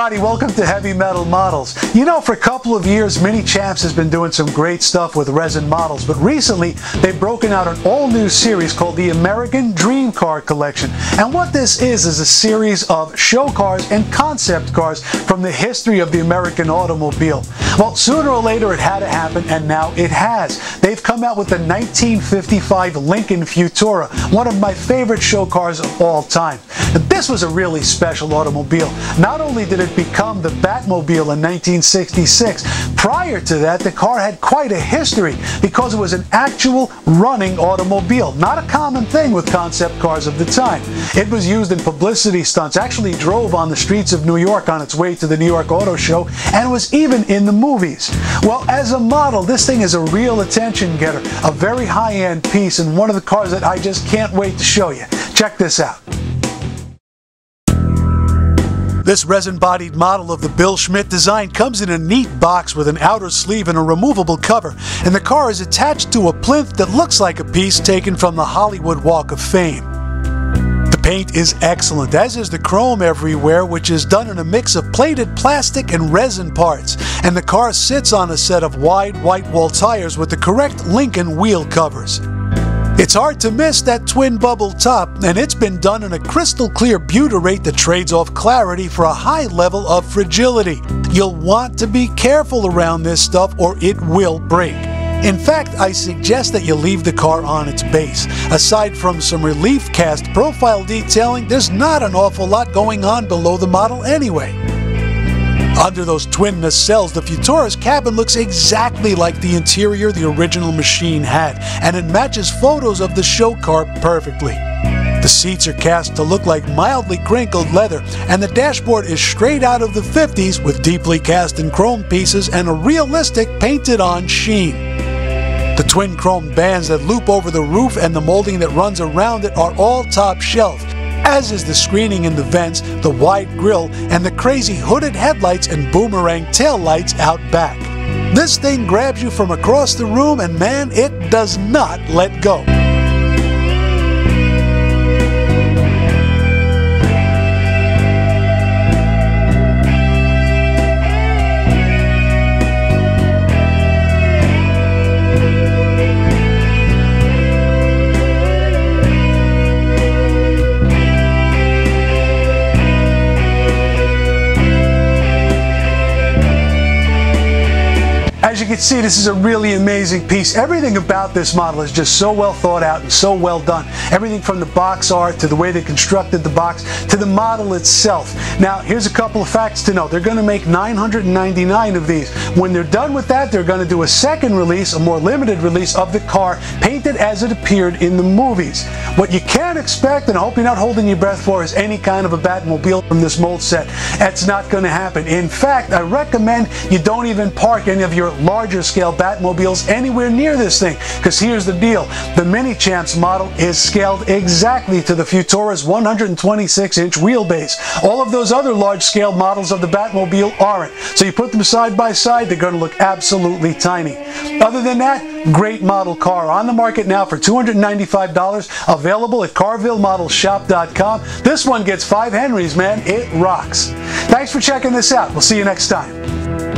everybody, welcome to Heavy Metal Models. You know, for a couple of years, Minichamps has been doing some great stuff with resin models, but recently they've broken out an all-new series called the American Dream Car Collection. And what this is a series of show cars and concept cars from the history of the American automobile. Well, sooner or later it had to happen, and now it has. They've come out with the 1955 Lincoln Futura, one of my favorite show cars of all time. And this was a really special automobile. Not only did it become the Batmobile in 1966, prior to that the car had quite a history because it was an actual running automobile, not a common thing with concept cars of the time. It was used in publicity stunts, actually drove on the streets of New York on its way to the New York Auto Show, and was even in the movies. Well, as a model, this thing is a real attention getter, a very high-end piece, and one of the cars that I just can't wait to show you. Check this out. This resin-bodied model of the Bill Schmidt design comes in a neat box with an outer sleeve and a removable cover, and the car is attached to a plinth that looks like a piece taken from the Hollywood Walk of Fame. The paint is excellent, as is the chrome everywhere, which is done in a mix of plated plastic and resin parts, and the car sits on a set of wide white wall tires with the correct Lincoln wheel covers. It's hard to miss that twin bubble top, and it's been done in a crystal clear butyrate that trades off clarity for a high level of fragility. You'll want to be careful around this stuff or it will break. In fact, I suggest that you leave the car on its base. Aside from some relief cast profile detailing, there's not an awful lot going on below the model anyway. Under those twin nacelles, the Futura's cabin looks exactly like the interior the original machine had, and it matches photos of the show car perfectly. The seats are cast to look like mildly crinkled leather, and the dashboard is straight out of the 50s with deeply cast in chrome pieces and a realistic painted-on sheen. The twin chrome bands that loop over the roof and the molding that runs around it are all top shelf, as is the screening in the vents, the wide grille, and the crazy hooded headlights and boomerang taillights out back. This thing grabs you from across the room, and man, it does not let go. As you can see, this is a really amazing piece. Everything about this model is just so well thought out and so well done. Everything from the box art to the way they constructed the box to the model itself. Now, here's a couple of facts to know. They're going to make 999 of these. When they're done with that, they're going to do a second release, a more limited release of the car, painted as it appeared in the movies. What you can't expect, and I hope you're not holding your breath for, is any kind of a Batmobile from this mold set. That's not going to happen. In fact, I recommend you don't even park any of your larger scale Batmobiles anywhere near this thing, because here's the deal. The Minichamps model is scaled exactly to the Futura's 126-inch wheelbase. All of those other large scale models of the Batmobile aren't. So you put them side by side, they're going to look absolutely tiny. Other than that, great model car on the market now for $295, available at CarvilleModelShop.com. This one gets 5 Henrys, man. It rocks. Thanks for checking this out. We'll see you next time.